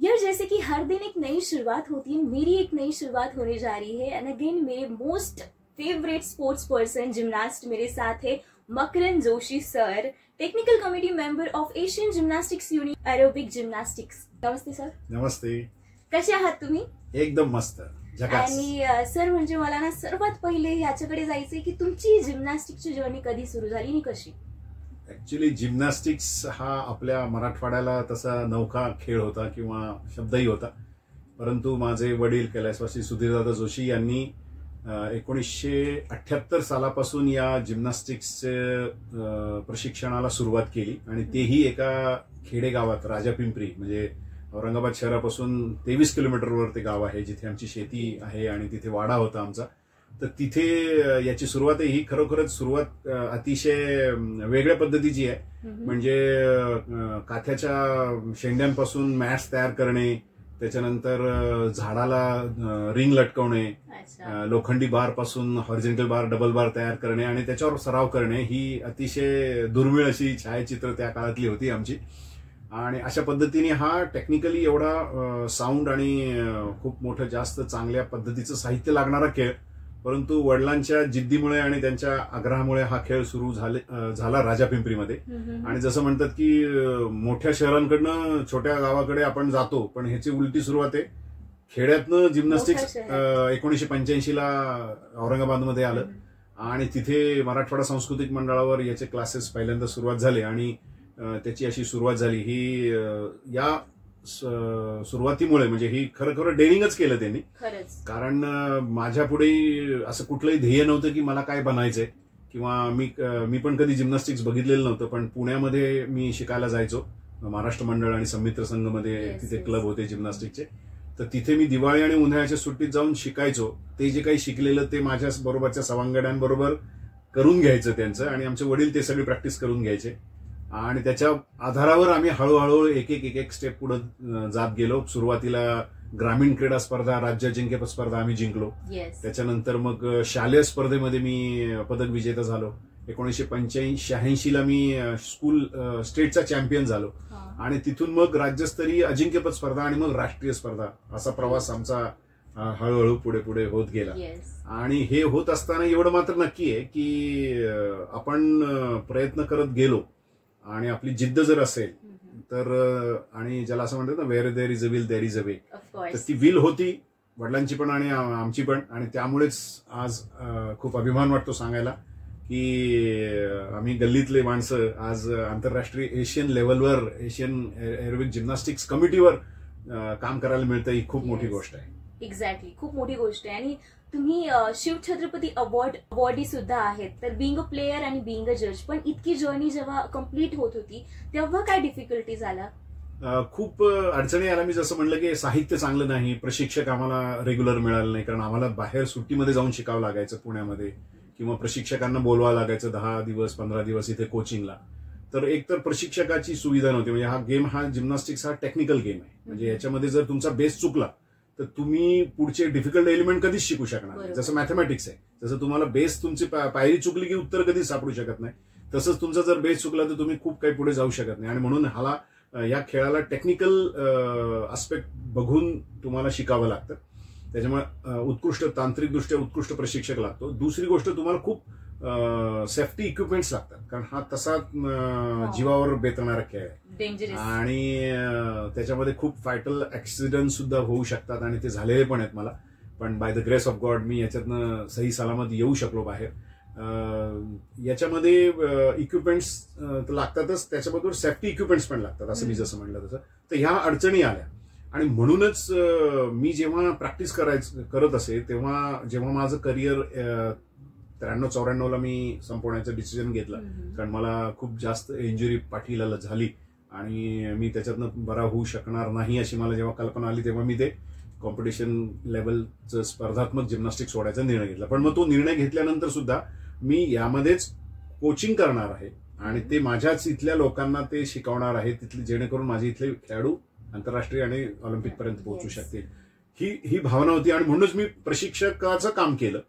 यार जैसे कि हर दिन एक नई शुरुआत होती है, मेरी एक नई शुरुआत होने जा रही है। एंड अगेन मेरे most favourite sports person gymnast मेरे साथ है Makaran Joshi sir, technical committee member of Asian gymnastics unit aerobic gymnastics. नमस्ते सर. नमस्ते. कसे आहात तुम्ही? एकदम मस्त. आणि सर म्हणजे मला ना सर्वात पहिले याच्याकडे जायचंय की तुमची जिम्नास्टिकची जर्नी कधी सुरू झाली आणि कशी? ऍक्च्युली जिम्नॅस्टिक्स हा आपल्या मराठवाड्याला तसा नौका खेळ होता किंवा शब्दही होता, परंतु माझे वडील कैलासवासी सुधीरदादा जोशी यांनी 1978 सालापासून या जिम्नॅस्टिक्सचे प्रशिक्षणाला सुरुवात केली आणि तेही एका खेडेगावात राजापिंपरी म्हणजे औरंगाबाद शहरापासून 23 किलोमीटरवर ते गाव आहे, जिथे आमची शेती आहे आणि तिथे वाडा होता आमचा. तर तिथे याची सुरुवात आहे. ही खरोखरच सुरुवात अतिशय वेगळ्या पद्धतीची आहे. म्हणजे काथ्याच्या शेंड्यांपासून मॅट्स तयार करणे, त्याच्यानंतर झाडाला रिंग लटकवणे, लोखंडी बार पासून हॉरिझॉन्टल बार, डबल बार तयार करणे आणि त्याच्यावर सराव करणे, ही अतिशय दुर्मिळ अशी छायाचित्र त्या काळातली होती आमची. आणि अशा पद्धतीने हा टेक्निकली एवढा साऊंड आणि खूप मोठं जास्त चांगल्या पद्धतीचं साहित्य लागणारा खेळ, परंतु वडिलांच्या जिद्दीमुळे आणि त्यांच्या आग्रहामुळे हा खेळ सुरू झाला राजापिंपरीमध्ये. आणि जसं म्हणतात की मोठ्या शहरांकडनं छोट्या गावाकडे आपण जातो, पण ह्याची उलटी सुरुवात आहे. खेड्यातनं जिम्नॅस्टिक्स 1985 ला औरंगाबादमध्ये आलं आणि तिथे मराठवाडा सांस्कृतिक मंडळावर याचे क्लासेस पहिल्यांदा सुरुवात झाले आणि त्याची अशी सुरुवात झाली. ही या सुरुवातीमुळे म्हणजे ही खरं डेअरिंगच केलं त्यांनी, कारण माझ्या पुढे असं कुठलंही ध्येय नव्हतं की मला काय बनायचंय किंवा मी पण कधी जिम्नॅस्टिक्स बघितलेलं नव्हतं. पण पुण्यामध्ये मी शिकायला जायचो, महाराष्ट्र मंडळ आणि संमित्र संघमध्ये तिथे क्लब होते जिम्नॅस्टिकचे. तर तिथे मी दिवाळी आणि उन्हाळ्याच्या सुट्टीत जाऊन शिकायचो. ते जे काही शिकलेलं ते माझ्या बरोबरच्या सवंगड्यांबरोबर करून घ्यायचं त्यांचं, आणि आमचे वडील ते सगळी प्रॅक्टिस करून घ्यायचे आणि त्याच्या आधारावर आम्ही हळूहळू एक स्टेप पुढे जात गेलो. सुरुवातीला ग्रामीण क्रीडा स्पर्धा, राज्य अजिंक्यपद स्पर्धा आम्ही जिंकलो. त्याच्यानंतर मग शालेय स्पर्धेमध्ये मी पदक विजेता झालो. 1985-86 ला मी स्कूल स्टेटचा चॅम्पियन झालो आणि तिथून मग राज्यस्तरीय अजिंक्यपद स्पर्धा आणि मग राष्ट्रीय स्पर्धा, असा प्रवास आमचा हळूहळू पुढे पुढे होत गेला. आणि हे होत असताना एवढं मात्र नक्की आहे की आपण प्रयत्न करत गेलो आणि आपली जिद्द जर असेल तर, आणि ज्याला असं म्हणतात ना, where there is a will there is a way, तर ती विल होती वडिलांची पण आणि आमची पण. आणि त्यामुळेच आज खूप अभिमान वाटतो सांगायला की आम्ही गल्लीतले माणसं आज आंतरराष्ट्रीय एशियन लेव्हलवर एशियन एरोबिक जिम्नॅस्टिक्स कमिटीवर काम करायला मिळतं. ही खूप मोठी गोष्ट आहे. एक्झॅक्टली, खूप मोठी गोष्ट आहे. आणि तुम्ही शिवछत्रपती अवॉर्डी सुद्धा आहेत. तर बिंग अ प्लेयर आणि बिंग अ जज, पण इतकी जर्नी जेव्हा कम्प्लीट होत होती तेव्हा काय डिफिकल्टीज आला? खूप अडचणी आल्या. मी जसं म्हणलं की साहित्य चांगलं नाही, प्रशिक्षक आम्हाला रेग्युलर मिळालं नाही, कारण आम्हाला बाहेर सुट्टीमध्ये जाऊन शिकावं लागायचं पुण्यामध्ये, किंवा प्रशिक्षकांना बोलवावं लागायचं 10 दिवस 15 दिवस इथे कोचिंगला. तर एकतर प्रशिक्षकाची सुविधा नव्हती. म्हणजे हा जिम्नॅस्टिक्स हा टेक्निकल गेम आहे. म्हणजे याच्यामध्ये जर तुमचा बेस चुकला तर तुम्ही पुढचे डिफिकल्ट एलिमेंट कधीच शिकू शकणार नाही. जसं मॅथमॅटिक्स आहे, जसं तुम्हाला बेस तुमची पायरी चुकली की उत्तर कधीच सापडू शकत नाही, तसंच तुमचा जर बेस चुकला तर तुम्ही खूप काही पुढे जाऊ शकत नाही. आणि म्हणून या खेळाला टेक्निकल आस्पेक्ट बघून तुम्हाला शिकावं लागतं. त्याच्यामुळे उत्कृष्ट तांत्रिकदृष्ट्या उत्कृष्ट प्रशिक्षक लागतो. दुसरी गोष्ट, तुम्हाला खूप सेफ्टी इक्विपमेंट्स लागतात, कारण हा तसा जीवावर बेतणारा खेळ आहे आणि त्याच्यामध्ये खूप फायटल ऍक्सिडेंट सुद्धा होऊ शकतात आणि ते झालेले पण आहेत मला. पण by the grace of God मी याच्यातनं सही सलामत येऊ शकलो बाहेर. याच्यामध्ये इक्विपमेंट्स लागतातच, त्याच्याबरोबर सेफ्टी इक्विपमेंट्स पण लागतात, असं मी जसं म्हणलं तसं. तर ह्या अडचणी आल्या आणि म्हणूनच मी जेव्हा प्रॅक्टिस करत असे तेव्हा, जेव्हा माझं करिअर 93-94 ला मी संपवण्याचं डिसिजन घेतलं, कारण मला खूप जास्त इंजुरी पाठीला झाली आणि मी त्याच्यातनं बरा होऊ शकणार नाही अशी मला जेव्हा कल्पना आली, तेव्हा मी ते कॉम्पिटिशन लेवलचं स्पर्धात्मक जिम्नॅस्टिक सोडायचा निर्णय घेतला. पण मग तो निर्णय घेतल्यानंतर सुद्धा मी यामध्येच कोचिंग करणार आहे आणि ते माझ्याच इथल्या लोकांना ते शिकवणार आहे, तिथले, जेणेकरून माझे इथले खेळाडू आंतरराष्ट्रीय आणि ऑलिम्पिक पर्यंत पोहोचू शकतील. ही भावना होती आणि म्हणूनच मी प्रशिक्षकाचं काम केलं.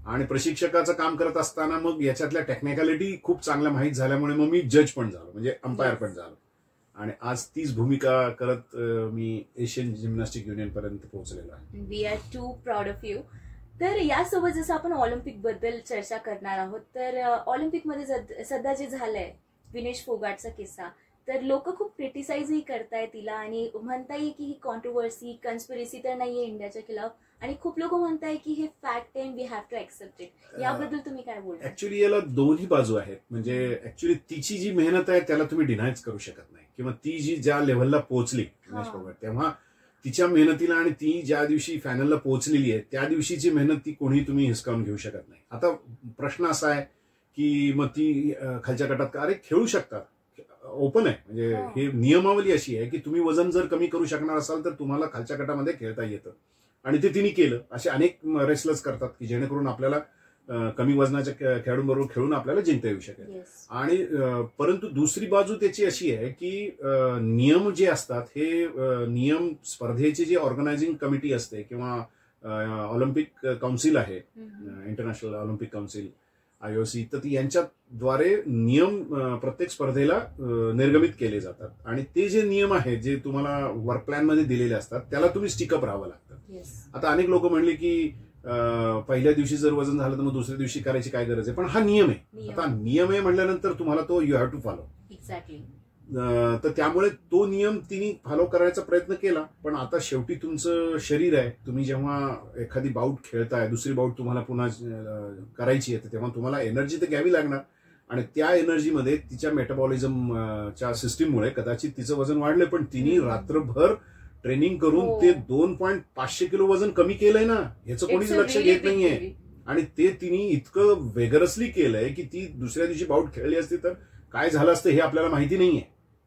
आणि प्रशिक्षकाचं काम करत असताना मग याच्यातल्या टेक्निकॅलिटी खूप चांगल्या माहीत झाल्यामुळे मग मी जज पण झालो, म्हणजे अंपायर पण झालो. आणि आज तीच भूमिका करत मी एशियन जिम्नॅस्टिक युनियन पर्यंत पोहोचलेलो आहे. We are too proud of you. तर यासोबत जसं आपण ऑलिम्पिक बद्दल चर्चा करणार आहोत, तर ऑलिम्पिकमध्ये सध्या जे झालंय विनेश फोगाटचा किस्सा, तर लोक खूप क्रिटिसाइजही करताय तिला आणि म्हणताय की ही कॉन्ट्रोवर्सी कन्स्पिरसी तर नाहीये इंडियाच्या खिलाफ, आणि खूप लोक म्हणताय की हे फॅक्ट आहे, we have to accept it. याबद्दल तुम्ही काय बोलता? ऍक्च्युली याला दोन्ही बाजू आहेत. म्हणजे ऍक्च्युली तिची जी मेहनत आहे त्याला तुम्ही डिनायच करू शकत नाही, किंवा ती जी ज्या लेव्हलला पोहोचली विनेश फोगाट, तेव्हा तिच्या मेहनतीला आणि ती ज्या दिवशी फायनलला पोहोचलेली आहे त्या दिवशीची मेहनत ती कोणी तुम्ही हिसकावून घेऊ शकत नाही. आता प्रश्न असा आहे की मग ती खालच्या गटात अरे खेळू शकतात, ओपन आहे. म्हणजे हे नियमावली अशी आहे की तुम्ही वजन जर कमी करू शकणार असाल तर तुम्हाला खालच्या गटामध्ये खेळता येतं, आणि ते तिने केलं. असे अनेक रेसलर्स करतात की जेणेकरून आपल्याला कमी वजनाच्या खेळाडूंबरोबर खेळून आपल्याला जिंकता येऊ शकेल. आणि परंतु दुसरी बाजू त्याची अशी आहे की नियम जे असतात हे नियम स्पर्धेची जी ऑर्गनायझिंग कमिटी असते किंवा ऑलिम्पिक काउन्सिल आहे, इंटरनॅशनल ऑलिम्पिक काउन्सिल IOC, तर यांच्याद्वारे नियम प्रत्येक स्पर्धेला निर्गमित केले जातात. आणि ते जे नियम आहेत जे तुम्हाला वर्क प्लॅन मध्ये दिलेले असतात त्याला तुम्ही स्टिकअप राहावं लागतं. आता अनेक लोक म्हणले की पहिल्या दिवशी जर वजन झालं तर मग दुसऱ्या दिवशी करायची काय गरज आहे, पण हा नियम आहे. आता नियम आहे म्हटल्यानंतर तुम्हाला तो you have to follow. Exactly. तर त्यामुळे तो नियम तिने फॉलो करायचा प्रयत्न केला. पण आता शेवटी तुमचं शरीर आहे, तुम्ही जेव्हा एखादी बाऊट खेळताय, दुसरी बाऊट तुम्हाला पुन्हा करायची आहे, तेव्हा तुम्हाला एनर्जी तर घ्यावी लागणार. आणि त्या एनर्जीमध्ये तिच्या मेटाबॉलिझमच्या सिस्टीममुळे कदाचित तिचं वजन वाढलंय, पण तिने रात्रभर ट्रेनिंग करून ते 2.5 किलो वजन कमी केलंय ना, ह्याचं कोणीच लक्ष घेत नाहीये. आणि ते तिने इतकं वेगरसली केलंय की ती दुसऱ्या दिवशी बाऊट खेळली असती तर काय झालं असतं हे आपल्याला माहिती नाहीये.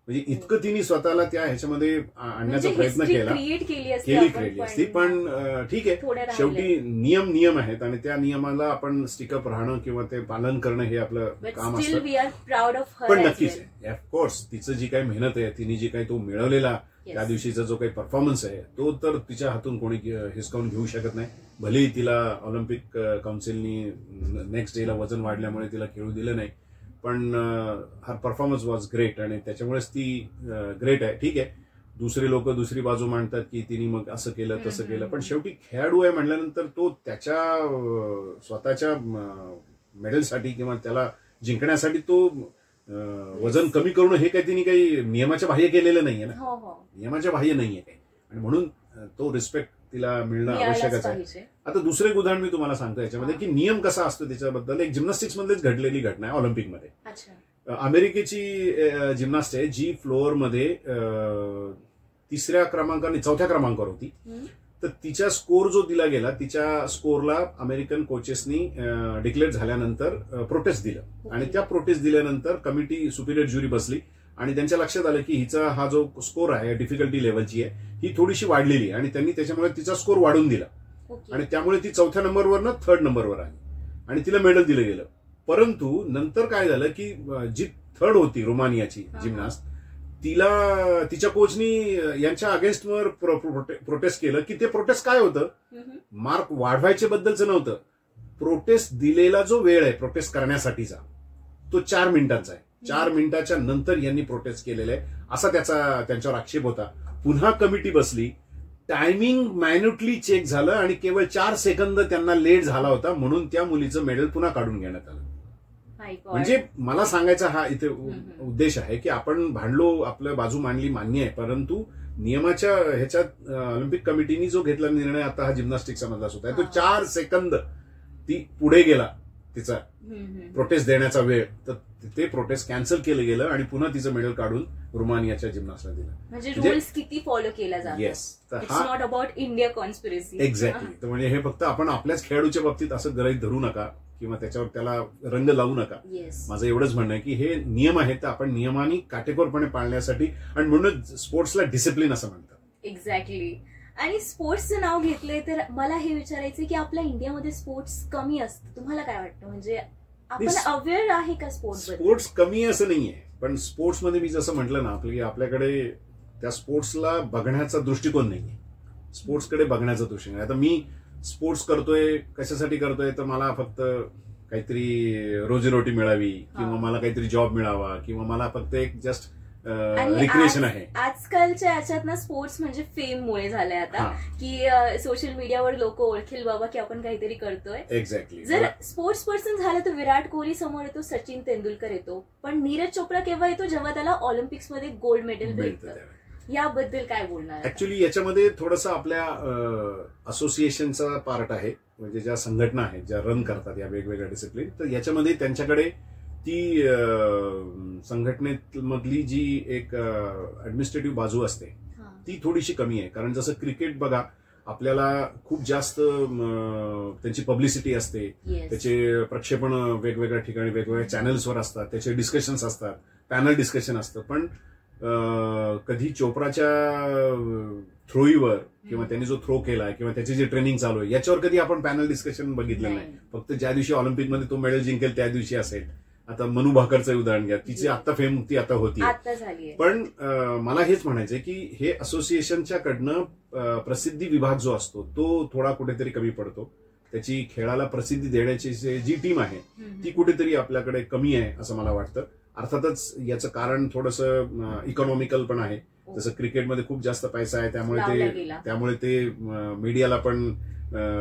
म्हणजे इतकं तिने स्वतःला त्या ह्याच्यामध्ये आणण्याचा प्रयत्न केला, केली असती. पण ठीक आहे, शेवटी नियम आहेत आणि त्या नियमाला आपण स्टिकअप राहणं किंवा ते पालन करणं हे आपलं काम असतं. पण नक्कीच ऑफकोर्स तिचं जी काही मेहनत आहे, तिने जी काही तो मिळवलेला त्या दिवशीचा जो काही परफॉर्मन्स आहे तो तर तिच्या हातून कोणी हिसकावून घेऊ शकत नाही. भलेही तिला ऑलिम्पिक काउन्सिलनी नेक्स्ट डेला वजन वाढल्यामुळे तिला खेळू दिलं नाही, पण हा परफॉर्मन्स वॉज ग्रेट आणि त्याच्यामुळेच ती ग्रेट आहे. ठीक आहे, दुसरे लोक दुसरी बाजू मांडतात की तिने मग असं केलं तसं केलं, पण शेवटी खेळाडू आहे म्हटल्यानंतर तो त्याच्या स्वतःच्या मेडलसाठी किंवा त्याला जिंकण्यासाठी तो वजन कमी करणं हे काही तिने काही नियमाच्या बाह्य केलेलं नाहीये ना, नियमाच्या बाह्य नाहीये काही. आणि म्हणून तो रिस्पेक्ट तिला मिळणं आवश्यकच आहे. आता दुसरं एक उदाहरण मी तुम्हाला सांगतो याच्यामध्ये की नियम कसा असतो त्याच्याबद्दल. एक जिम्नॅस्टिक्स मध्येच घडलेली घटना आहे ऑलिम्पिकमध्ये. अमेरिकेची जिम्नास्ट आहे जी फ्लोअरमध्ये 4थ्या क्रमांकावर होती. तर तिचा स्कोर जो दिला गेला, तिच्या स्कोरला अमेरिकन कोचेसनी डिक्लेअर झाल्यानंतर प्रोटेस्ट दिलं. आणि त्या प्रोटेस्ट दिल्यानंतर कमिटी सुपिरियर ज्युरी बसली आणि त्यांच्या लक्षात आलं की हिचा हा जो स्कोर आहे डिफिकल्टी लेवलची आहे ही थोडीशी वाढलेली आहे आणि त्यांनी त्याच्यामुळे तिचा स्कोर वाढून दिला. आणि त्यामुळे ती 4थ्या नंबरवर 3rd नंबरवर आली आणि तिला मेडल दिलं गेलं. परंतु नंतर काय झालं की जी 3rd होती रोमानियाची जिम्नास्ट, तिला तिच्या कोचनी यांच्या अगेन्स्टवर प्रोटेस्ट केलं की ते प्रोटेस्ट काय होतं, मार्क वाढवायचे बद्दलचं नव्हतं. प्रोटेस्ट दिलेला जो वेळ आहे प्रोटेस्ट करण्यासाठीचा तो 4 मिनिटांचा आहे. 4 मिनिटाच्या नंतर यांनी प्रोटेस्ट केलेलं आहे असा त्यांच्यावर आक्षेप होता. पुन्हा कमिटी बसली, टायमिंग मॅन्युटली चेक झालं आणि केवळ 4 सेकंद त्यांना लेट झाला होता म्हणून त्या मुलीचं मेडल पुन्हा काढून घेण्यात आलं. म्हणजे मला सांगायचा हा इथे उद्देश आहे की आपण भांडलो, आपलं बाजू मांडली, मान्य आहे, परंतु नियमाच्या ह्याच्यात ऑलिम्पिक कमिटीने जो घेतला निर्णय आता हा जिम्नॅस्टिकचा मधला सुद्धा आहे तो 4 सेकंद ती पुढे गेला तिचा प्रोटेस्ट देण्याचा वेळ, तर ते प्रोटेस्ट कॅन्सल केलं गेलं आणि पुन्हा तिचं मेडल काढून रुमानियाच्या जिम्नास्टला दिलं. म्हणजे रूल्स किती फॉलो केला जातो. Yes, it's not about India conspiracy. Exactly. तर म्हणजे हे फक्त आपण आपल्याच खेळाडूच्या बाबतीत असं गरज धरू नका किंवा त्याच्यावर त्याला रंग लावू नका. माझं एवढंच म्हणणं आहे की हे नियम आहेत तर आपण नियमांनी काटेकोरपणे पाळण्यासाठी, आणि म्हणून स्पोर्ट्सला डिसिप्लिन असं म्हणतात. एक्झॅक्टली. आणि स्पोर्ट्सचं नाव घेतलंय तर मला हे विचारायचं की आपल्या इंडियामध्ये स्पोर्ट्स कमी असतं, तुम्हाला काय वाटतं? म्हणजे आपण अवेअर आहे का स्पोर्ट्स कमी असं नाहीये, पण स्पोर्ट्समध्ये मी जसं म्हटलं ना आपल्याकडे त्या स्पोर्ट्सला बघण्याचा दृष्टिकोन नाहीये. स्पोर्ट्सकडे बघण्याचा दृष्टिकोन. आता मी स्पोर्ट्स करतोय कशासाठी करतोय तर मला फक्त काहीतरी रोजीरोटी मिळावी किंवा मला काहीतरी जॉब मिळावा किंवा मला फक्त एक जस्ट रिक्रिएशन आहे. आजकालच्या याच्यात ना स्पोर्ट्स म्हणजे फेम मुळे झालंय आता, की सोशल मीडियावर लोक ओळखेल बाबा की आपण काहीतरी करतोय. एक्झॅक्टली. जर स्पोर्ट्स पर्सन झालं तर विराट कोहली समोर येतो, सचिन तेंडुलकर येतो, पण नीरज चोप्रा केव्हा येतो जेव्हा त्याला ऑलिम्पिक्स मध्ये गोल्ड मेडल भेटतं. याबद्दल काय बोलणार? ऍक्च्युली याच्यामध्ये थोडंसं आपल्या असोसिएशनचा पार्ट आहे, म्हणजे ज्या संघटना आहेत ज्या रन करतात या वेगवेगळ्या डिसिप्लिन, तर याच्यामध्ये त्यांच्याकडे ती संघटनेमधली जी एक ऍडमिनिस्ट्रेटिव्ह बाजू असते ती थोडीशी कमी आहे. कारण जसं क्रिकेट बघा, आपल्याला खूप जास्त त्यांची पब्लिसिटी असते, त्याचे प्रक्षेपण वेगवेगळ्या ठिकाणी वेगवेगळ्या चॅनल्सवर असतात, त्याचे डिस्कशन्स असतात, पॅनल डिस्कशन असतं. पण कधी चोप्राच्या थ्रोईवर किंवा त्यांनी जो थ्रो केला किंवा त्याची जी ट्रेनिंग चालू आहे याच्यावर कधी आपण पॅनल डिस्कशन बघितलं नाही. फक्त ज्या दिवशी ऑलिम्पिकमध्ये तो मेडल जिंकेल त्या दिवशी असेल. आता मनु भाकरचं उदाहरण घ्या, तिची आता फेम ती आता होती. पण मला हेच म्हणायचंय की हे असोसिएशनच्या कडनं प्रसिद्धी विभाग जो असतो तो थोडा कुठेतरी कमी पडतो. त्याची खेळाला प्रसिद्धी देण्याची जी टीम आहे ती कुठेतरी आपल्याकडे कमी आहे असं मला वाटतं. अर्थातच याचं कारण थोडंसं इकॉनॉमिकल पण आहे. जसं क्रिकेटमध्ये खूप जास्त पैसा आहे, त्यामुळे ते मीडियाला पण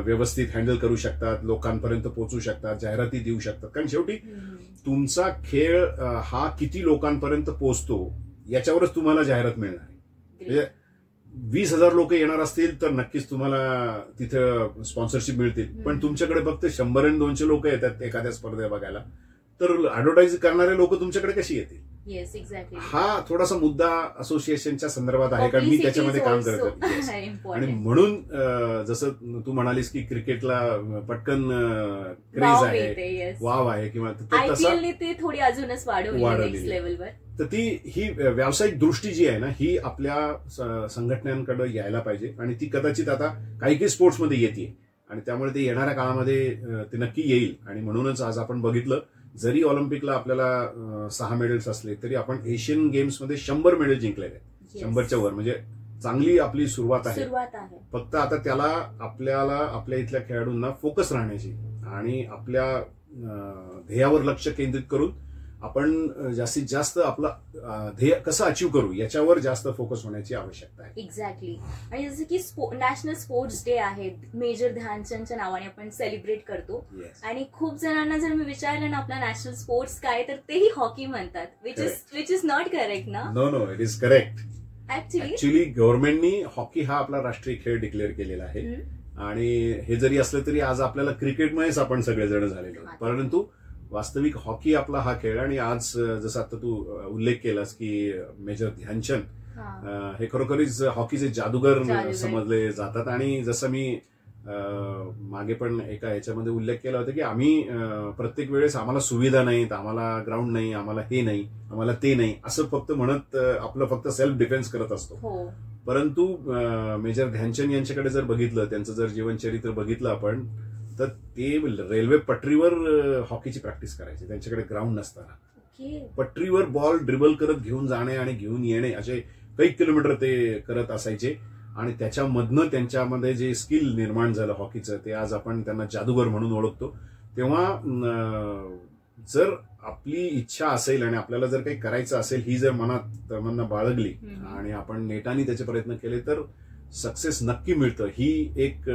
व्यवस्थित हँडल करू शकतात, लोकांपर्यंत पोहोचू शकतात, जाहिराती देऊ शकतात. कारण शेवटी तुमचा खेळ हा किती लोकांपर्यंत पोहोचतो याच्यावरच तुम्हाला जाहिरात मिळणार आहे. म्हणजे 20,000 लोक येणार असतील तर नक्कीच तुम्हाला तिथं स्पॉन्सरशिप मिळतील. पण तुमच्याकडे फक्त 100 आणि 200 लोक येतात एखाद्या स्पर्धे बघायला, तर ऍडव्हर्टाईज करणारे लोक तुमच्याकडे कशी येतील? Yes, exactly. हा थोडासा मुद्दा असोसिएशनच्या संदर्भात आहे, कारण मी त्याच्यामध्ये काम करतो. आणि म्हणून जसं तू म्हणालीस की क्रिकेटला पटकन क्रेज आहे, वाव आहे, किंवा ते थोडी अजूनच वाढवली लेवलवर. तर ती ही व्यावसायिक दृष्टी जी आहे ना ही आपल्या संघटनांकडे यायला पाहिजे. आणि ती कदाचित आता काही स्पोर्ट्समध्ये येते आणि त्यामुळे ते येणाऱ्या काळामध्ये ते नक्की येईल. आणि म्हणूनच आज आपण बघितलं, जरी ऑलिम्पिकला आपल्याला 6 मेडल्स असले तरी आपण एशियन गेम्समध्ये 100 मेडल जिंकलेले आहेत. 100च्या वर, म्हणजे चांगली आपली सुरुवात आहे. फक्त आता त्याला आपल्याला आपल्या इथल्या खेळाडूंना फोकस राहण्याची आणि आपल्या ध्येयावर लक्ष केंद्रित करून आपण जास्तीत जास्त आपलं ध्येय कसं अचीव्ह करू याच्यावर जास्त फोकस होण्याची आवश्यकता आहे. एक्झॅक्टली. आणि जसं की नॅशनल स्पोर्ट्स डे आहे, मेजर ध्यानचंदच्या नावाने आपण सेलिब्रेट करतो. आणि खूप जणांना जर मी विचारलं ना आपला नॅशनल स्पोर्ट्स काय, तर तेही हॉकी म्हणतात, विच इज नॉट करेक्ट ना? No, it is correct. Actually गव्हर्नमेंटनी हॉकी हा आपला राष्ट्रीय खेळ डिक्लेअर केलेला आहे. आणि हे जरी असलं तरी आज आपल्याला क्रिकेटमुळेच आपण सगळेजण झालेलो आहोत. परंतु वास्तविक हॉकी आपला हा खेळ. आणि आज जसं आता तू उल्लेख केलास की मेजर ध्यानचंद हे खरोखरीच हॉकीचे जादूगर समजले जातात. आणि जसं मी मागे पण एका ह्याच्यामध्ये उल्लेख केला होता की आम्ही प्रत्येक वेळेस आम्हाला सुविधा नाहीत, आम्हाला ग्राउंड नाही, आम्हाला हे नाही, आम्हाला ते नाही असं फक्त म्हणत आपलं फक्त सेल्फ डिफेन्स करत असतो. परंतु मेजर ध्यानचंद यांच्याकडे जर बघितलं, त्यांचं जर जीवनचरित्र बघितलं आपण, तर ते रेल्वे पटरीवर हॉकीची प्रॅक्टिस करायचे. त्यांच्याकडे ग्राउंड नसताना पटरीवर बॉल ड्रिबल करत घेऊन जाणे आणि घेऊन येणे असे काही किलोमीटर ते करत असायचे. आणि त्याच्यामधनं त्यांच्यामध्ये जे स्किल निर्माण झालं हॉकीचं, ते आज आपण त्यांना जादूगर म्हणून ओळखतो. तेव्हा जर आपली इच्छा असेल आणि आपल्याला जर काही करायचं असेल, ही जर मनात बाळगली आणि आपण नेटाने त्याचे प्रयत्न केले तर सक्सेस नक्की मिळतं. ही एक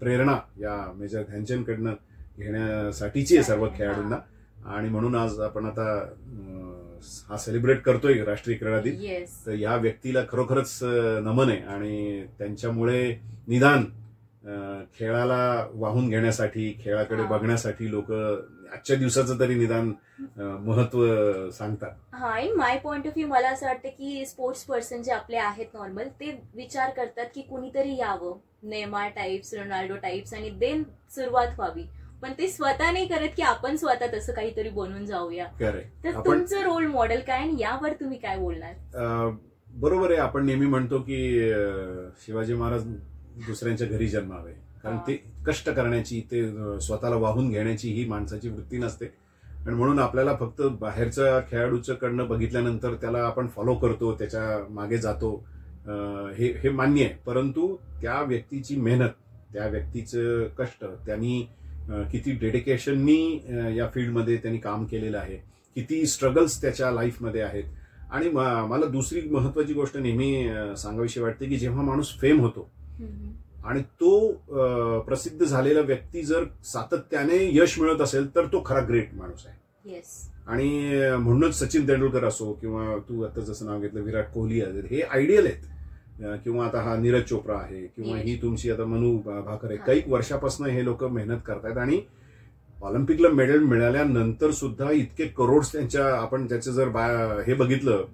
प्रेरणा या मेजर ध्यानचंदकडनं घेण्यासाठीची आहे सर्व खेळाडूंना. आणि म्हणून आज आपण आता हा सेलिब्रेट करतोय राष्ट्रीय क्रीडा दिन. तर या व्यक्तीला खरोखरच नमन आहे. आणि त्यांच्यामुळे निदान खेळाला वाहून घेण्यासाठी, खेळाकडे बघण्यासाठी लोक आजच्या दिवसाचं तरी निदान महत्व सांगतात. हा, in my point of view मला असं वाटतं की स्पोर्ट्स पर्सन जे आपले आहेत नॉर्मल, ते विचार करतात की कुणीतरी यावं, नेमार टाइप्स, रोनाल्डो टाइप्स, आणि देन सुरुवात व्हावी. पण ते स्वतः नाही करत की आपण स्वतः तसं काहीतरी बनवून जाऊया. तर तुमचं रोल मॉडेल काय आणि यावर तुम्ही काय बोलणार? बरोबर आहे. आपण नेहमी म्हणतो की शिवाजी महाराज दुसऱ्यांच्या घरी जन्मावे, कारण ते कष्ट करण्याची, ते स्वतःला वाहून घेण्याची ही माणसाची वृत्ती नसते. आणि म्हणून आपल्याला फक्त बाहेरच्या खेळाडूचं कडनं बघितल्यानंतर त्याला आपण फॉलो करतो, त्याच्या मागे जातो, हे मान्य आहे. परंतु त्या व्यक्तीची मेहनत, त्या व्यक्तीचं कष्ट, त्यांनी किती डेडिकेशननी या फील्डमध्ये त्यांनी काम केलेलं आहे, किती स्ट्रगल्स त्याच्या लाईफमध्ये आहेत, आणि मला दुसरी महत्वाची गोष्ट नेहमी सांगावीशी वाटते की जेव्हा माणूस फेम होतो आणि तो प्रसिद्ध झालेला व्यक्ती जर सातत्याने यश मिळत असेल तर तो खरा ग्रेट माणूस आहे. आणि म्हणूनच सचिन तेंडुलकर असो किंवा तू आता जसं नाव घेतलं विराट कोहली आहे, हे आयडियल आहेत. किंवा आता हा नीरज चोप्रा आहे किंवा ही तुमची आता मनू भाकर आहे. काही वर्षापासून हे लोक मेहनत करतायत आणि ऑलिम्पिकला मेडल मिळाल्यानंतर सुद्धा इतके करोड्स आपण त्याचं जर हे बघितलं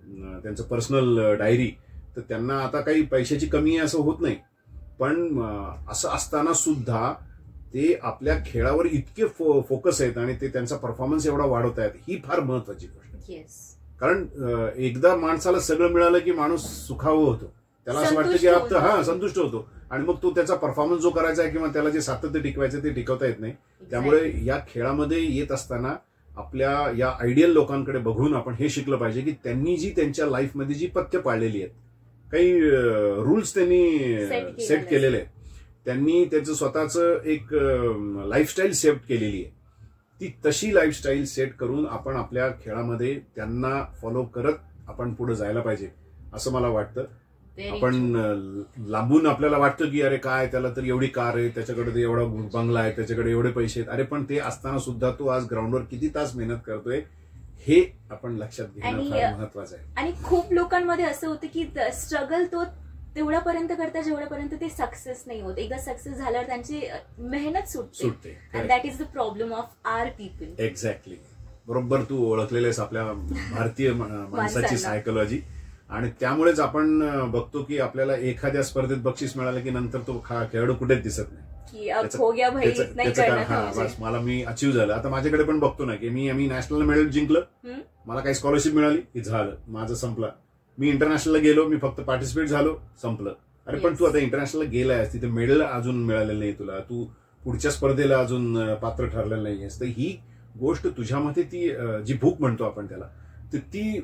त्यांचं पर्सनल डायरी, तर त्यांना आता काही पैशाची कमी आहे असं होत नाही. पण असं असताना सुद्धा ते आपल्या खेळावर इतके फोकस आहेत आणि ते त्यांचा परफॉर्मन्स एवढा वाढवत आहेत, ही फार महत्वाची गोष्ट. कारण एकदा माणसाला सगळं मिळालं की माणूस सुखावं होतो, त्याला असं वाटतं की आता संतुष्ट होतो आणि मग तो त्याचा परफॉर्मन्स जो करायचा आहे किंवा त्याला जे सातत्य टिकवायचं ते टिकवता येत नाही. त्यामुळे या खेळामध्ये येत असताना आपल्या या आयडियल लोकांकडे बघून आपण हे शिकलं पाहिजे की त्यांनी जी त्यांच्या लाईफमध्ये जी पथ्य पाळलेली आहेत, काही रूल्स त्यांनी सेट केलेले आहेत, त्यांनी त्याचं स्वतःचं एक लाईफस्टाईल सेट केलेली आहे, ती तशी लाईफस्टाईल सेट करून आपण आपल्या खेळामध्ये त्यांना फॉलो करत आपण पुढे जायला पाहिजे असं मला वाटतं. आपण लांबून आपल्याला वाटतं की अरे काय त्याला तर एवढी कार आहे, त्याच्याकडे एवढा बंगला आहे, त्याच्याकडे एवढे पैसे आहेत. अरे पण ते असताना सुद्धा तो आज ग्राउंडवर किती तास मेहनत करतोय हे आपण लक्षात घेणं फार महत्वाचं आहे. आणि खूप लोकांमध्ये असं होतं की स्ट्रगल तो तेवढ्यापर्यंत करतात जेवढ्यापर्यंत ते सक्सेस नाही होत. एकदा सक्सेस झाल्यावर त्यांची मेहनत सुटते. That is the problem of our people. Exactly, बरोबर तू ओळखलेलेस आपल्या भारतीय माणसाची सायकोलॉजी. आणि त्यामुळेच आपण बघतो की आपल्याला एखाद्या स्पर्धेत बक्षीस मिळालं की नंतर तो खेळाडू कुठेच दिसत नाही. बस मला मी अचीव्ह झालं. आता माझ्याकडे पण बघतो ना की मी नॅशनल मेडल जिंकलं, मला काही स्कॉलरशिप मिळाली की झालं, माझं संपलं. मी इंटरनॅशनलला गेलो, मी फक्त पार्टिसिपेट झालो, संपलं. अरे पण तू आता इंटरनॅशनलला गेलायस, तिथे मेडल अजून मिळालेलं नाही तुला, तू पुढच्या स्पर्धेला अजून पात्र ठरलेलं नाहीयेस. तर ही गोष्ट तुझ्यामध्ये ती जी भूक म्हणतो आपण त्याला, तर ती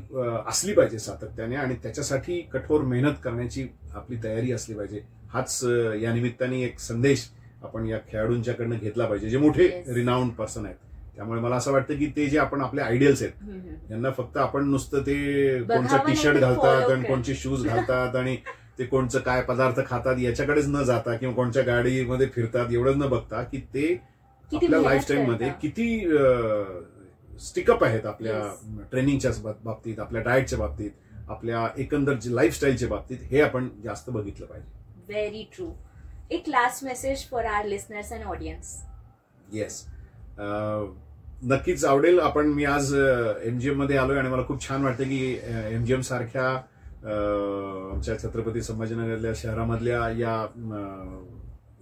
असली पाहिजे सातत्याने आणि त्याच्यासाठी कठोर मेहनत करण्याची आपली तयारी असली पाहिजे. हाच या निमित्ताने एक संदेश आपण या खेळाडूंच्याकडनं घेतला पाहिजे जे मोठे रिनाऊंड पर्सन आहेत. त्यामुळे मला असं वाटतं की ते जे आपण आपले आयडियल्स आहेत यांना फक्त आपण नुसतं ते कोणचं टी शर्ट घालतात आणि कोणचे शूज घालतात आणि ते कोणचं काय पदार्थ खातात याच्याकडेच न जाता किंवा कोणत्या गाडीमध्ये फिरतात एवढंच न बघता की ते आपल्या लाईफस्टाईल मध्ये किती स्टिकअप आहेत आपल्या ट्रेनिंगच्या बाबतीत, आपल्या डाएटच्या बाबतीत, आपल्या एकंदर लाईफस्टाईलच्या बाबतीत, हे आपण जास्त बघितलं पाहिजे. Very true. एक last message for our listeners and audience. Yes, नक्कीच आवडेल. मी आज एमजीएम मध्ये आलोय आणि मला खूप छान वाटतं की एमजीएम सारख्या आमच्या छत्रपती संभाजीनगरल्या शहरामधल्या या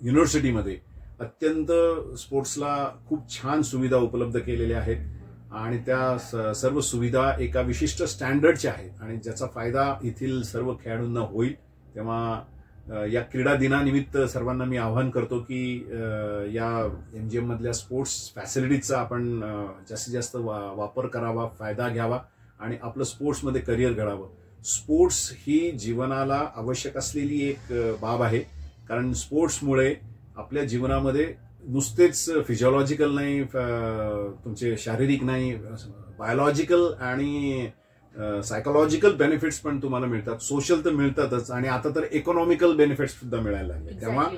युनिव्हर्सिटीमध्ये अत्यंत स्पोर्ट्सला खूप छान सुविधा उपलब्ध केलेल्या आहेत आणि त्या सर्व सुविधा एका विशिष्ट स्टँडर्डच्या आहेत आणि ज्याचा फायदा येथील सर्व खेळाडूंना होईल. तेव्हा या क्रीडा दिनानिमित्त सर्वांना मी आवाहन करतो की या एमजीएम मधल्या स्पोर्ट्स फॅसिलिटीजचा आपण जास्तीत जास्त वापर करावा, फायदा घ्यावा आणि आपलं स्पोर्ट्समध्ये करिअर घडावं. स्पोर्ट्स ही जीवनाला आवश्यक असलेली एक बाब आहे, कारण स्पोर्ट्समुळे आपल्या जीवनामध्ये नुसतेच फिजिओलॉजिकल नाही, तुमचे शारीरिक नाही, बायोलॉजिकल आणि सायकोलॉजिकल बेनिफिट्स पण तुम्हाला मिळतात, सोशल तर मिळतातच आणि आता तर इकॉनॉमिकल बेनिफिट्स सुद्धा मिळायला लागले. तेव्हा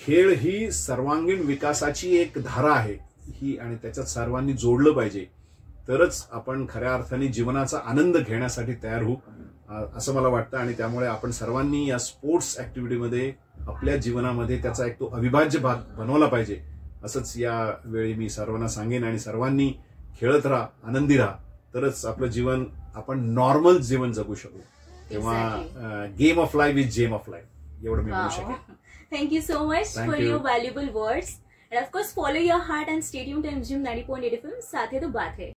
खेळ ही सर्वांगीण विकासाची एक धारा आहे ही आणि त्याच्यात सर्वांनी जोडलं पाहिजे, तरच आपण खऱ्या अर्थाने जीवनाचा आनंद घेण्यासाठी तयार होऊ असं मला वाटतं. आणि त्यामुळे आपण सर्वांनी या स्पोर्ट्स ऍक्टिव्हिटीमध्ये आपल्या जीवनामध्ये त्याचा एक तो अविभाज्य भाग बनवला पाहिजे असंच या वेळी मी सर्वांना सांगेन. आणि सर्वांनी खेळत राहा, आनंदी राहा, तरच आपलं जीवन आपण नॉर्मल जीवन जगू शकू. तेव्हा game of life is gem of life एवढं मी बोलू शकेन. Thank you so much for your valuable words. And of course follow your heart and stay tuned to MGM 90.8 FM. साथ है तो बात है.